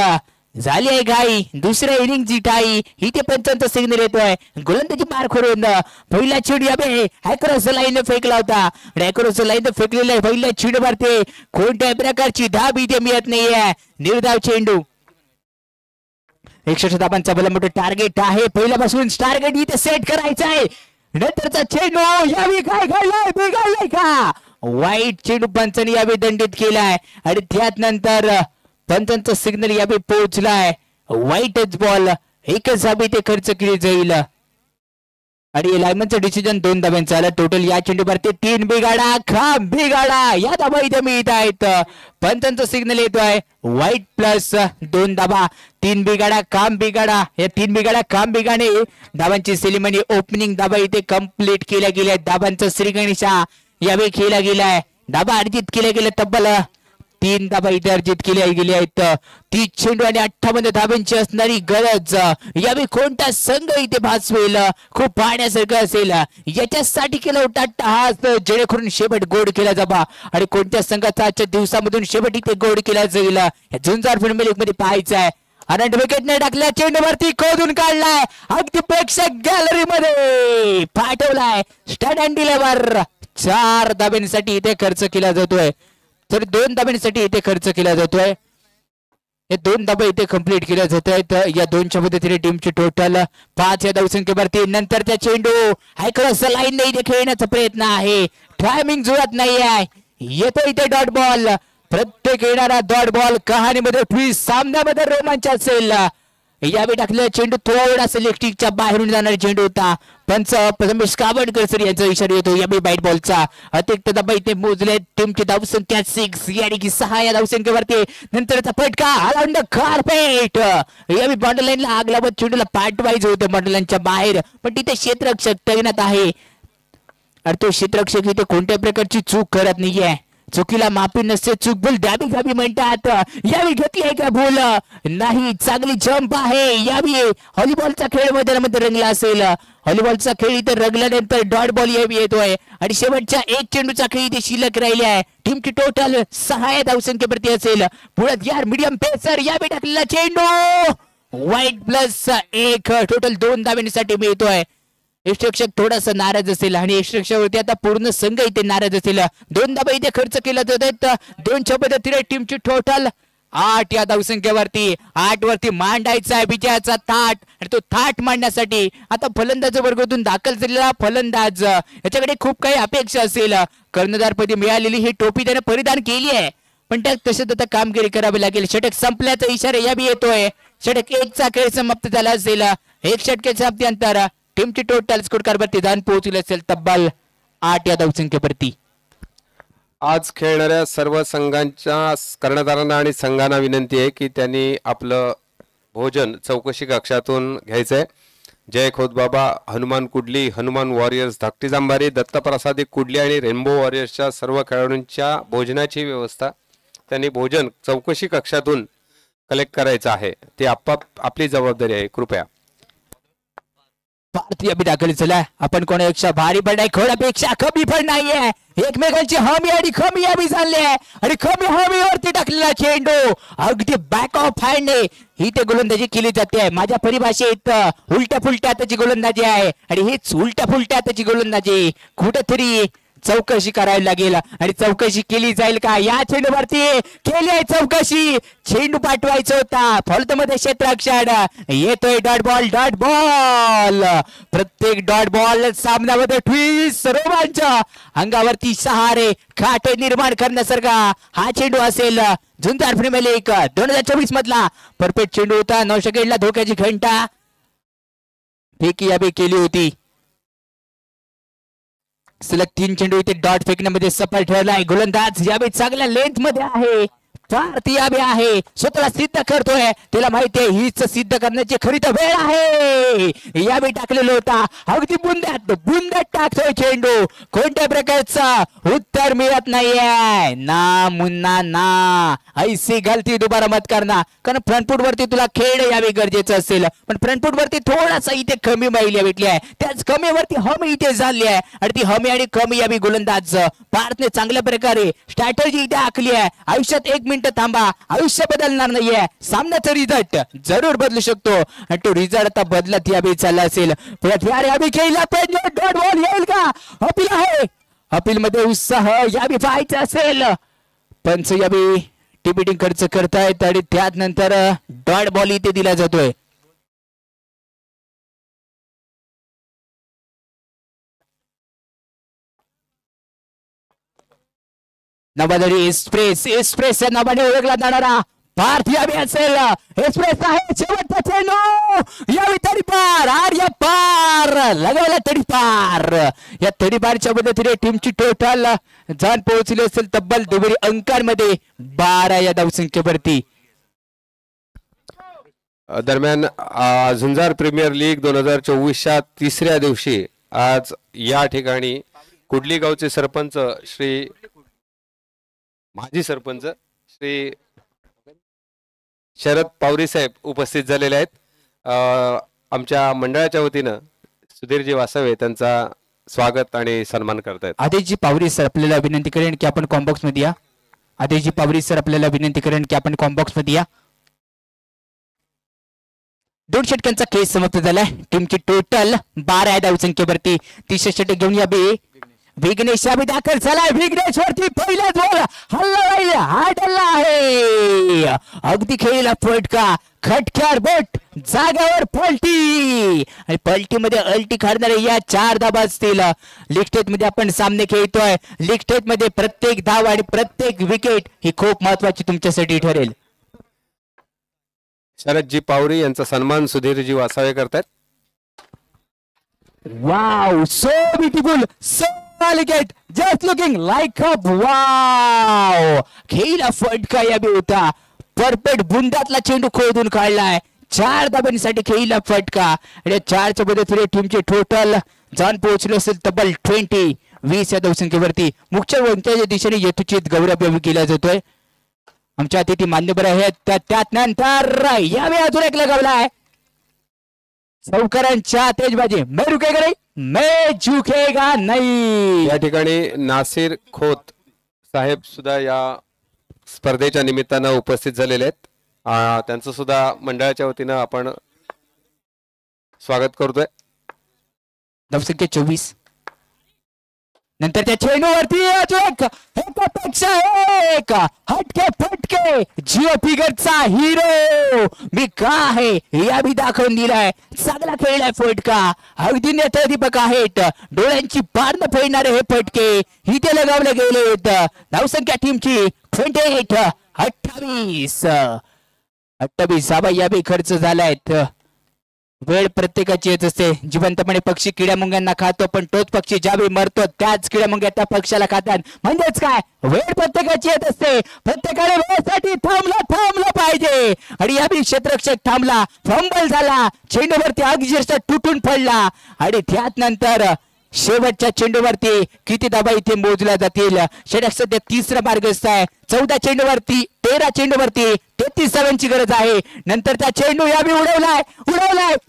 S1: झाली आहे घाई. दुसऱ्या इनिंगची टाई. इथे पंचांचा सिग्नल येतोय. गोलंदाजी मार करून पहिला चेंडू यावे हॅकरस लाईन फेकला होता. हॅकरस लाईन फेकलेला पहिल्या चेंडू मारते. कोणत्याही प्रकारची धाब इथे मिळत नाहीये. निर्धाव चेंडू. 61 धाबांचा भला मोठं टार्गेट आहे. पहिल्यापासून टार्गेट इथे सेट करायचं आहे. नंतरचा चेंडू यावी काय घडलाय बिघडलाय का. वाईट चेंडू पंचांनी यावी दंडित केलाय. आणि त्यात नंतर पंचांचा सिग्नल यावी पोहोचलाय. वाईटच बॉल. एकच धाबी ते खर्च केली जाईल. आणि लायमनचं डिसिजन 2 धाब्यांचा आला. टोटल या चेंडूवरती 3 बिघाडा खांब बिघाडा या धाबा इथे मिळत आहेत. पंचांचा सिग्नल येतोय. वाईट प्लस 2 धाबा. 3 बिघाडा काम बिघाडा. या 3 बिघाडा काम बिघाडे धाबांची सेलिमनी ओपनिंग धाबा इथे कंप्लीट केल्या गेल्या. धाबांचा श्रीगणेशा यावेळी केला गेलाय. धाबा अर्जित केल्या गेल्या. तब्बल 3 धाबा इथे अर्जित केल्या गेल्या आहेत. 30 चेंडू आणि 58 धाबांची असणारी गरज. यावेळी कोणता संघ इथे भासवेल खूप पाहण्यासारखं असेल. याच्यासाठी केला होता टास जेणेकरून शेवट गोड केला जावा. आणि कोणत्या संघाचा आजच्या दिवसामधून शेवट इथे गोड केला जाईल झुंजार प्रीमियर लीग मध्ये पाहायचं आहे. अनंत विकेटने टाकल्या चेंडूवरती खोदून काढलाय. अगदी प्रेक्षक गॅलरी मध्ये पाठवलाय. Stand and deliver. 4 धाब्यांसाठी इथे खर्च केला जातोय. तर 2 धाब्यांसाठी इथे खर्च केला जातोय. हे 2 धाबा इथे कंप्लीट केल्या जात आहेत. या 2च्या पद्धतीने टीमची टोटल 5 या धावसंख्येवरती. नंतरचा चेंडू हायक्रॉस लाईन इथे खेळण्याचा प्रयत्न आहे. टायमिंग जुळत नाही आहे. येतो इथे डॉट बॉल. प्रत्येक येणारा डॉट बॉल कहाणीमध्ये ट्विस्ट सामन्यामध्ये रोमांच असेल. यावेळी टाकलेला चेंडू थोडासा लेफ्टिकच्या बाहेरून जाणारा चेंडू होता. पंच रमेश कावडकर सर यांचा इशारा येतो. यावेळी बाईट बॉलचा अतिरिक्त धाबा इथे मोजले. टीमची धावसंख्या 6 यानी की 6 या धावसंख्येवरती. नंतरचा फटका अराउंड कार्पेट. यावेळी बॉर्डर लाईनला आग लावत चेंडूला पाठवायचं होतं बॉर्डर लाईनच्या बाहेर. पण तिथे क्षेत्ररक्षक तैनात आहे. आणि तो क्षेत्ररक्षक इथे कोणत्या प्रकारची चूक करत नाहीये. चुकीला माफी नसते. चूक भूल द्यावी घावी म्हणतात. यावेळी घेतली आहे का भूल नाही. चांगली जंप आहे. यावेळी व्हॉलीबॉलचा खेळ मैदानामध्ये रंगला असेल. व्हॉलीबॉलचा खेळ इथे रंगल्यानंतर डॉट बॉल यावेळी येतोय. आणि शेवटच्या 1 चेंडूचा खेळ इथे शिल्लक राहिली आहे. टीमची टोटल 6 या धावसंख्येवरती असेल. पुढे यार मीडियम पेसर यावेळी टाकलेला चेंडू वाईट प्लस 1 टोटल 2 धाब्यांसाठी मिळतोय. यष्टरक्षक थोडासा नाराज असेल. आणि यष्टरक्षकावरती आता पूर्ण संघ इथे नाराज असेल. 2 धाबा इथे खर्च केला जात. 2च्या पद्धतीने टीमची टोटल 8 या धावसंख्येवरती. 8 वरती मांडायचा आहे विजयाचा थाट. आणि तो थाट मांडण्यासाठी आता फलंदाज वर्गातून दाखल झालेला फलंदाज याच्याकडे खूप काही अपेक्षा असेल. कर्णधारपदी मिळालेली ही टोपी त्याने परिधान केली आहे. पण त्या तसंच आता कामगिरी करावी लागेल. षटक संपल्याचा इशारा यावी येतोय. षटक 1चा खेळ समाप्त झाला असेल. 1 षटकाच्या समाप्तीनंतर टीमची टोटल स्कोर कार्डवरती धान पोहोचले असेल तब्बल 8 या धावसंख्येवरती.
S2: आज खेळणाऱ्या सर्व संघांच्या कर्णधारांना आणि संघांना विनंती आहे की त्यांनी आपलं भोजन चौकशी कक्षातून घ्यायचंय. जय खोतबाबा, हनुमान कुडली, हनुमान वॉरियर्स धाकटी जांभारी, दत्तप्रसादी कुडली आणि रेनबो वॉरियर्सच्या सर्व खेळाडूंच्या भोजनाची व्यवस्था त्यांनी भोजन चौकशी कक्षातून कलेक्ट करायचं आहे. ते आपली जबाबदारी आहे. कृपया
S1: भारतीय बी दाखल चला आपण कोणापेक्षा भारी पण नाही कोणापेक्षा कमी पण नाहीये एकमेकांची हमी आणि कमी हमी झाली आहे आणि कमी हमीवरती टाकलेला चेंडू अगदी बॅक ऑफ हँड ही ते गोलंदाजी केली जाते माझ्या परिभाषेत उलट्या फुलट्या हाताची गोलंदाजी आहे आणि हीच उलट्या फुलट्या हाताची गोलंदाजी कुठेतरी चौकशी करावी लागेल आणि चौकशी केली जाईल का या चेंडूवरती केली आहे चौकशी चेंडू पाठवायचा होता फॉल्ट मध्ये क्षेत्ररक्षण येतोय डॉट बॉल प्रत्येक डॉट बॉल सामन्यामध्ये ट्विस्ट रोमांच अंगावरती सहारे काटे निर्माण करण्यासारखा हा चेंडू असेल झुंजार प्रीमियर लीग 2024 मधला परफेक्ट चेंडू होता 9 सेकंडला धोक्याची घंटा फेकी याबी केली होती सलग 3 चेंडू इथे डॉट फेकण्यामध्ये सफल ठरलाय गोलंदाज यावेळी चांगल्या लेंथ मध्ये आहे भारतीय आहे स्वतःला सिद्ध करतोय त्याला माहिती आहे हीच सिद्ध करण्याची खरी तर वेळ आहे यावेळी टाकलेला होता अगदी बुंद्यात टाकतोय चेंडू कोणत्या प्रकारचा उत्तर मिळत नाहीये ना मुन्ना ना ऐसी गलती दोबारा मत करना कारण फ्रंटफूट वरती तुला खेळ यावे गरजेचं असेल पण फ्रंटफूट वरती थोडासा इथे कमी महिला भेटली आहे त्याच कमीवरती हमी इथे झाली आहे आणि ती हमी आणि कमी यावी गोलंदाज भारतने चांगल्या प्रकारे स्ट्रॅटर्जी इथे आखली आहे आयुष्यात 1 मिनिट थांबा आयुष्य बदलणार नाहीये सामन्याचा रिझल्ट जरूर बदलू शकतो आणि तो रिझल्ट आता बदलत यावी चालला असेल यावी खेळला पाहिजे डॉट बॉल येईल का अपील आहे अपील मध्ये उत्साह यावी पाहायचं असेल पंच यावी टिपिटिंग खर्च करतायत आणि त्यानंतर डॉट बॉल इथे दिला जातोय नवादरी एक्सप्रेस या नावाने ओळखला जाणारा भारतीय अभि असेल एक्सप्रेस आहे शेवटचा चेंडू यावी तडीपार आर्य पार लगावला तडीपार या तडीपारच्या मदतीने टीमची टोटल जाण पोहोचली असेल तब्बल दुहेरी अंकांमध्ये 12 या धावसंख्येवरती
S2: दरम्यान झुंजार प्रीमियर लीग 2024च्या 3ऱ्या दिवशी आज या ठिकाणी कुडली गावचे सरपंच श्री माजी सरपंच श्री शरद पावरी साहेब उपस्थित झालेले आहेत आमच्या मंडळाच्या वतीनं सुधीरजी वासावे त्यांचा स्वागत आणि सन्मान करतायत
S1: आदेशजी पावरी सर आपल्याला विनंती करेन की आपण कॉम्बॉक्स मध्ये या आदेशजी पावरी सर आपल्याला विनंती करेन की आपण कॉम्बॉक्स मध्ये या 2 षटकांचा खेळ समाप्त झालाय टीमची टोटल 12 धावसंख्येवरती 30 षटक घेऊन या बी विघ्नेश अभि दाखल झालाय विघ्नेश वरती पहिला गोल हल्ला हाडला आहे अगदी खेळला फटका खटक्यार बोट जागावर पलटी आणि पलटी मध्ये अल्टी काढणारे या 4 धावा असतील लीग स्टेज मध्ये आपण सामने खेळतोय लीग स्टेज मध्ये प्रत्येक धाव आणि प्रत्येक विकेट ही खूप महत्वाची तुमच्यासाठी ठरेल
S2: शरदजी पावरी यांचा सन्मान सुधीरजी वासावे करतायत
S1: wow so beautiful so Delegate just looking like a wow खेळला फटका या बी होता परफेक्ट बुंदातला चेंडू खोदून काढलाय 4 धाब्यांसाठी खेळला फटका आणि 4च्या मदतीने टीमचे टोटल जाण पोहोचले असेल तब्बल 20 या धावसंख्येवरती मुख्य वंशाच्या दिशेने यथोचित गौरव केला जातोय आमच्या अतिथी मान्यवर आहेत त्यानंतर यावेळी अजून एक लगावलाय चौकरांच्या तेजबाजी मैं रुकेगा नहीं मैं झुकेगा नहीं
S2: या ठिकाणी नासिर खोत साहेब सुद्धा या स्पर्धेच्या निमित्तानं उपस्थित झालेले आहेत त्यांचं सुद्धा मंडळाच्या वतीनं आपण स्वागत करतोय
S1: धावसंख्या 24 नंतर त्या चेंडूवरती एकापेक्षा एक हटके फटके जिओ फिगरचा हिरो मी का आहे या भी दाखवून दिलाय चांगला खेळलाय फटका अगदी नेत्रदीपक आहेत डोळ्यांची पारणं फेडणारे हे फटके इथे लगावले गेलेत धावसंख्या टीमची 28 या बी खर्च झालाय वेळ प्रत्येकाची येत असते जिवंतपणे पक्षी किड्या मुंग्यांना खातो पण तोच पक्षी ज्यावेळी मरतो त्याच किड्या मुंग्या त्या पक्षाला खातात म्हणजेच काय वेळ प्रत्येकाची येत असते प्रत्येकाने वेळेसाठी थांबलं पाहिजे आणि या बी क्षेत्ररक्षक थांबला फंबल झाला चेंडूवरती अक्षरशः तुटून पडला आणि त्यानंतर शेवटच्या चेंडूवरती किती धावा इथे मोजल्या जातील षटक सध्या 3रा मार्गस्थ आहे 14 चेंडूवरती 13 चेंडूवरती 33 धावांची गरज आहे नंतर त्या चेंडू यावी उडवलाय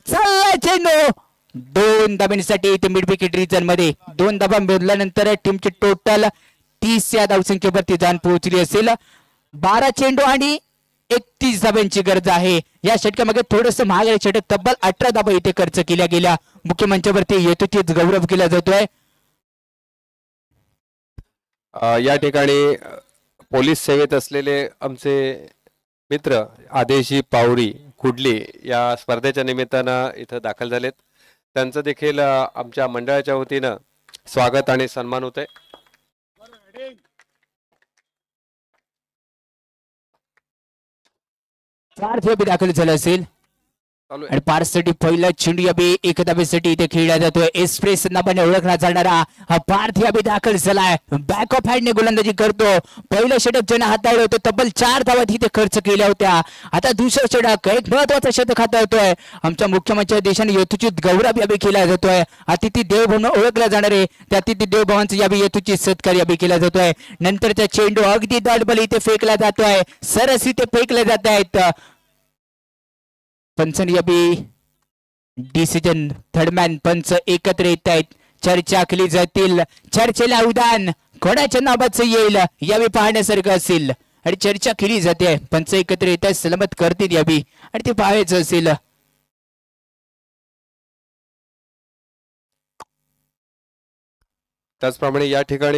S1: चाललाय चेंडू
S4: 2 धाब्यांसाठी इथे मिड विकेट रिजन मध्ये 2 धाबा मिळाल्यानंतर टीमची टोटल 30 या धावसंख्येवरती जाण पोहोचली असेल. 12 चेंडू आणि 31 धाब्यांची गरज आहे. या षटकामध्ये थोडस महागडे षटक तब्बल 18 धाबा इथे खर्च केल्या गेल्या. मुख्य मंचावरती यथोचित गौरव केला जातोय.
S2: या ठिकाणी पोलीस सेवेत असलेले आमचे मित्र आदेशी पावरी कुडली या स्पर्धेच्या निमित्तानं इथं दाखल झालेत. त्यांचं देखील आमच्या मंडळाच्या वतीनं स्वागत आणि सन्मान होतंय.
S4: दाखल झालं असेल आणि पारसाठी पहिला चेंडू या बी एक धाब्यासाठी इथे खेळला जातोय. एक्सप्रेस नावाने ओळखला जाणारा हा पार्थ या बी दाखल झालाय. बॅक ऑफ हँडने गोलंदाजी करतो. पहिलं षटक ज्याने हाताळलं होतं तब्बल 4 धावा तिथे खर्च केल्या होत्या. आता दुसरं षटक एक महत्वाचं षटक हाताळतोय. आमच्या मुख्यमंत्री देशाने यथोचित गौरव या बी केला जातोय. अतिथी देव म्हणून ओळखला जाणार आहे त्या अतिथी देव भावांचा या बी यथोचित सत्कार या बी केला जातोय. नंतरचा चेंडू अगदी दाटबल इथे फेकला जातोय. सरस इथे फेकले जात आहेत. पंचन या बी डिसिजन थर्डमॅन पंच एकत्र येत आहेत. चर्चा केली जातील. चर्चेला उदान कोणाच्या नावाचं येईल यावी पाहण्यासारखं असेल आणि चर्चा केली जाते. पंच एकत्र येत आहेत. सलामत करतील यावी आणि ते पाहायचं असेल.
S2: त्याचप्रमाणे या ठिकाणी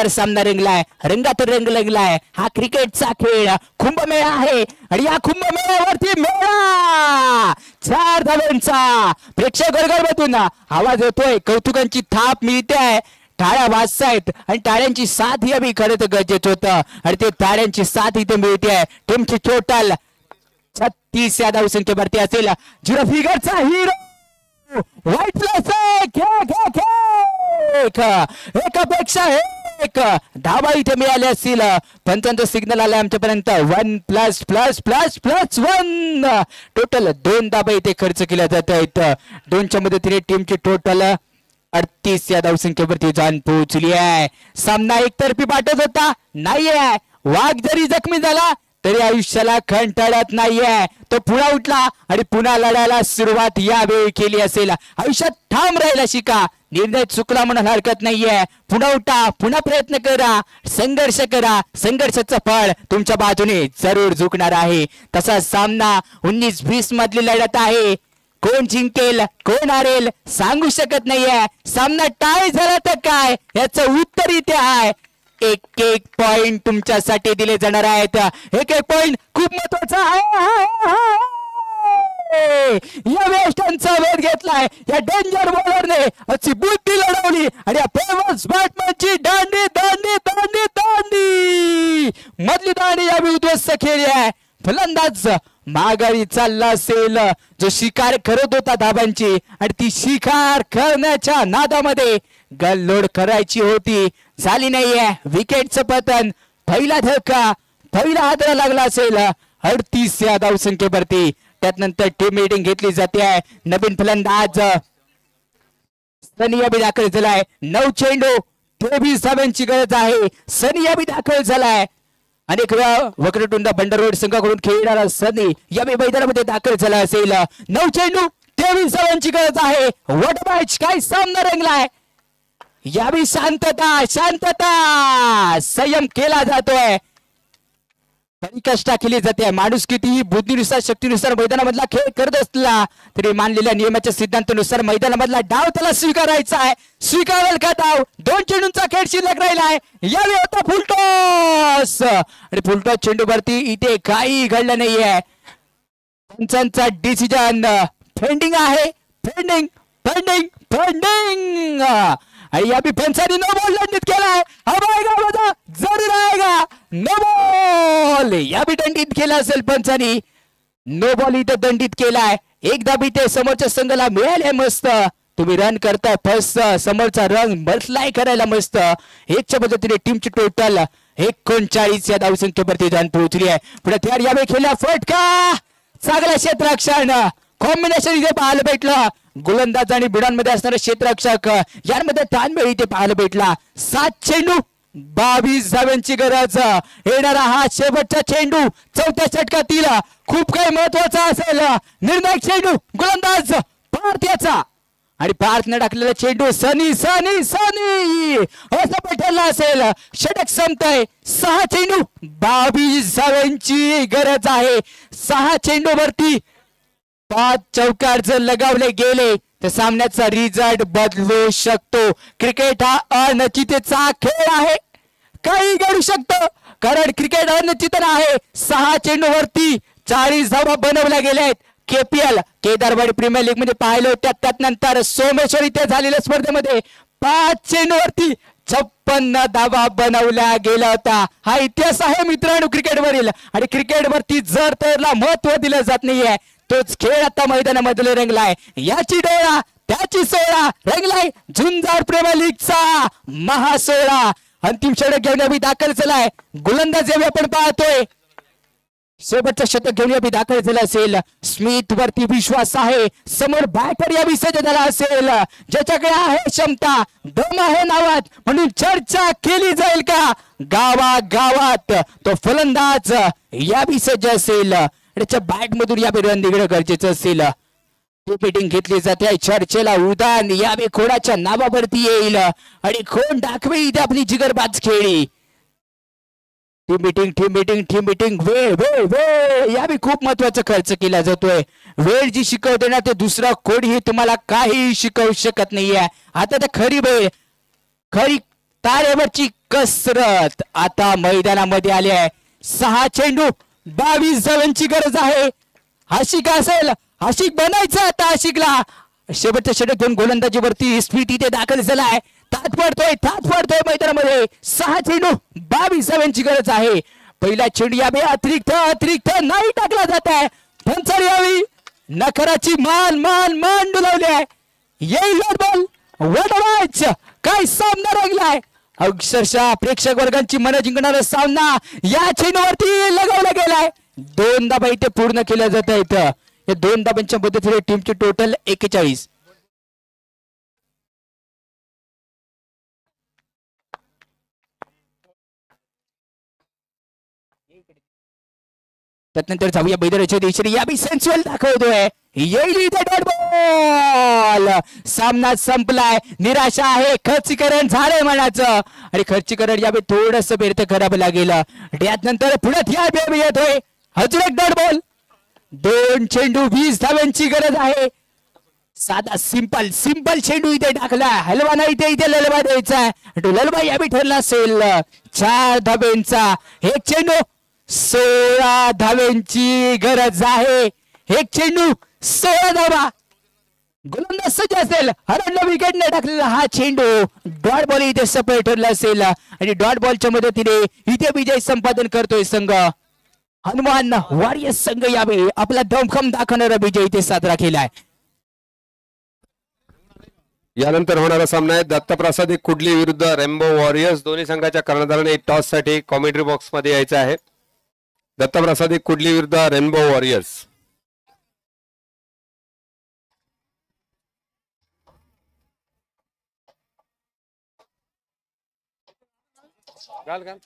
S4: सामना रंगलाय. रंगात रंग लागलाय. हा क्रिकेटचा खेळ कुंभमेळा आहे आणि या कुंभमेळ्यावरती मेळा 4 धावांचा प्रेक्षक वर्गामधून आवाज येतोय. कौतुकांची थाप मिळते. टाळ्या वाजतायत आणि टाळ्यांची साथ ही आम्ही खरं तर गरजेचं होतं आणि ते टाळ्यांची साथ इथे मिळते. टीमची टोटल 36 या धावसंख्येवरती असेल. 0 फिगरचा हिरो व्हाईट प्लस एकापेक्षा एक धावा इथे मिळाले असतील. पंचांचं सिग्नल आलं आमच्यापर्यंत 1+++++1 टोटल 2 धाबा इथे खर्च केल्या जात आहेत. 2च्या मदतीने टीमची टोटल 38 या धावसंख्येवरती जाण पोहोचली आहे. सामना एकतर्फी पाठत होता नाहीये. वाघ जरी जखमी झाला तरी आयुष्याला कंटाळत नाहीये. तो पुन्हा उठला आणि पुन्हा लढायला सुरुवात यावेळी केली असेल. आयुष्यात ठाम राहायला शिका. निर्णय चुकला म्हणून हरकत नाहीये. पुन्हा उठा. पुन्हा प्रयत्न करा. संघर्ष करा. संघर्षाचं फळ तुमच्या बाजूने जरूर झुकणार आहे. तसा सामना 19-20 मधली लढत आहे. कोण जिंकेल कोण हारेल सांगू शकत नाहीये. सामना टाय झाला तर काय याचं उत्तर इथे आहे. 1-1 पॉइंट तुमच्यासाठी दिले जाणार आहेत. 1-1 पॉइंट खूप महत्वाचा आहे. या वेस्टर्नचा वेध घेतलाय. या डेंजर बॉलरने अशी बुद्धी लढवली आणि या फेमस बॅटमॅनची दांडी दांडी दांडी दांडी मधली दांडी यावी उद्ध्वस्त खेळली आहे. फलंदाज माघारी चालला असेल, जो शिकार करत होता धाबांची आणि ती शिकार करण्याच्या नादामध्ये गल्लोड करायची होती, झाली नाहीये. विकेटचं पतन. पहिला धक्का, पहिला हादरा लागला असेल 38 या धावसंख्येवरती. त्यानंतर टीम मीटिंग घेतली जाते आहे. नवीन फलंदाज सनी याबी दाखल झालाय. 9 चेंडू 23 धावांची गरज आहे. सनी याबी दाखल झालाय. अनेक वेळा वक्रतुंड बंडरोड संघाकडून खेळणारा सनी याबी मैदानामध्ये दाखल झाला असेल. 9 चेंडू 23 धावांची गरज आहे. व्हॉट मॅच, काय सामना रंगलाय. यावी शांतता, शांतता, संयम केला जातोय. कष्टा केली जाते. माणूस कितीही बुद्धीनुसार शक्तीनुसार मैदानामधला खेळ करत असला तरी मानलेल्या नियमाच्या सिद्धांतानुसार मैदानामधला डाव त्याला स्वीकारायचा आहे. स्वीकारेल का डाव? 2 चेंडूंचा खेळ शिल्लक राहिलाय. यावेळी होता फुलटॉस आणि फुलटॉस चेंडूवरती इथे काही घडलं नाहीये. पंचांचा डिसिजन पेंडिंग आहे. पेंडिंग पेंडिंग पेंडिंग आणि याबी पंचांनी नो बॉल दंडित केलाय. हवायगा जरूर आएगा. नो बॉल याबी दंडित केला असेल पंचांनी. नो बॉल इथं दंडित केलाय. एकदा बी ते समोरच्या संघाला मिळाले. मस्त तुम्ही रन करताय फर्स्ट. समोरचा रन मल्टिप्लाय करायला मस्त. 1च्या पद्धतीने टीमची टोटल 39 या धावसंख्येवरती जाऊन पोहोचली आहे. पुढे तयार यावेळी खेळला फटका. चांगला क्षेत्ररक्षण कॉम्बिनेशन इथे पाहायला भेटलं. गोलंदाज आणि बुडांमध्ये असणारे क्षेत्ररक्षक यांमध्ये ताळमेळ इथे पाहायला भेटला. 7 चेंडू 22 धावांची गरज. येणारा हा शेवटचा चेंडू 4थ्या षटकातील खूप काही महत्वाचा असेल. निर्णायक चेंडू गोलंदाज पार्थ याचा आणि पार्थ न टाकलेला चेंडू सनी सनी सनी असं पटलं असेल. षटक संपतंय. 6 चेंडू 22 धावांची गरज आहे. 6 चेंडू वरती 5 चौकार जर लगावले गेले तर सामन्याचा रिझल्ट बदलू शकतो. क्रिकेट हा अनिश्चिततेचा खेळ आहे. काही घडू शकतं कारण क्रिकेट अनिश्चित आहे. 6 चेंडूवरती 40 धावा बनवल्या गेल्या आहेत. KPL केदारवाडी प्रीमियर लीग मध्ये पाहिलं होत्या. त्यानंतर सोमेश्वर इथे झालेल्या स्पर्धेमध्ये 5 चेंडूवरती 56 धावा बनवल्या गेल्या होता. हा इतिहास आहे मित्रांनो क्रिकेटवरील. आणि क्रिकेटवरती जर त्याला महत्व दिलं जात नाहीये तोच खेळ आता मैदानामध्ये रंगलाय. याची डोळा त्याची सोळा रंगलाय. झुंजार प्रीमियर लीगचा महासोळा. अंतिम षटक घेऊन यावी दाखल झालाय. गोलंदाज यावी आपण पाहतोय. शेवटचं षटक घेऊन यावी दाखल झालं असेल. स्मिथ वरती विश्वास आहे. समोर बॅटर यावी सज्ज झाला असेल. ज्याच्याकडे आहे क्षमता, दम आहे नावात म्हणून चर्चा केली जाईल का गावागावात तो फलंदाज यावी सज्ज असेल. त्याच्या बॅट मधून यावे रन निघणं गरजेचं असेल. मीटिंग घेतली जाते. चर्चेला उदान यावे कोणाच्या नावावरती येईल आणि कोण दाखवे इथे आपली जिगरबाज खेळी. टीम मीटिंग वेळ वेळ वेळ यावे खूप महत्वाचा खर्च केला जातोय. वेळ जी शिकवते ना ते दुसरा कोणीही तुम्हाला काही शिकवू शकत नाहीये. आता तर खरी वेळ, खरी तारेवरची कसरत आता मैदानामध्ये आली आहे. 6 चेंडू 22 धावांची गरज आहे. आशिक असेल, आशिक बनायचं आता आशिकला. शेवटचं षटक घेऊन गोलंदाजीवरती स्पीड इथे दाखल झालाय. तात पडतोय मैदानामध्ये. 6 चेंडू 22 धावांची गरज आहे. पहिला चेंडू यावे अतिरिक्त नाही टाकला जात आहे. पंचारी यावी नखराची मान डुलवली आहे. येईल बॉल. व्हॉट अ मॅच, काय सामना रंगलाय. अक्षरशः प्रेक्षक वर्गांची मन जिंकणारा सामना या चेंडूवरती लगावला गेलाय. 2 धाबा इथे पूर्ण केल्या जात आहेत. या 2 धाबांच्या मदतीने टीमची टोटल 41. त्यानंतर जाऊया बैदराच्या दिशेने. यावी सेन्सुअल दाखवतोय. येईल इथे डॉट बॉल. सामना संपलाय. निराशा आहे. खर्चीकरण झालंय म्हणायचं आणि खर्चीकरण यावे थोडस बेर्थ करावं लागेल. त्यानंतर पुढे यावे येतोय. अजून एक डॉट बॉल. 2 चेंडू 20 धावांची गरज आहे. साधा सिंपल चेंडू इथे टाकला. हलवा नाही इथे ललवा द्यायचा. ललवा यावी ठरला असेल. 4 धाब्यांचा 1 चेंडू 16 धाव्यांची गरज आहे. 1 चेंडू 16 धावा. गोलंदाज सज्ज असेल, हरडला विकेट न टाकलेला हा चेंडू डॉट बॉल इथे सफल ठरला असेल आणि डॉट बॉलच्या मदतीने इथे विजय संपादन करतोय संघ हनुमान वारियर संघ. यावेळी आपला दमखम दाखवणारा विजय इथे साजरा केलाय.
S2: यानंतर होणारा सामना आहे दत्तप्रसाद कुडली विरुद्ध रेम्बो वॉरियर्स. दोन्ही संघाच्या कर्णधाराने टॉस साठी कॉमेंट्री बॉक्स मध्ये यायचं आहे. दत्तप्रसाद कुडली विरुद्ध रेन्बो वॉरियर्स. घाल घाल.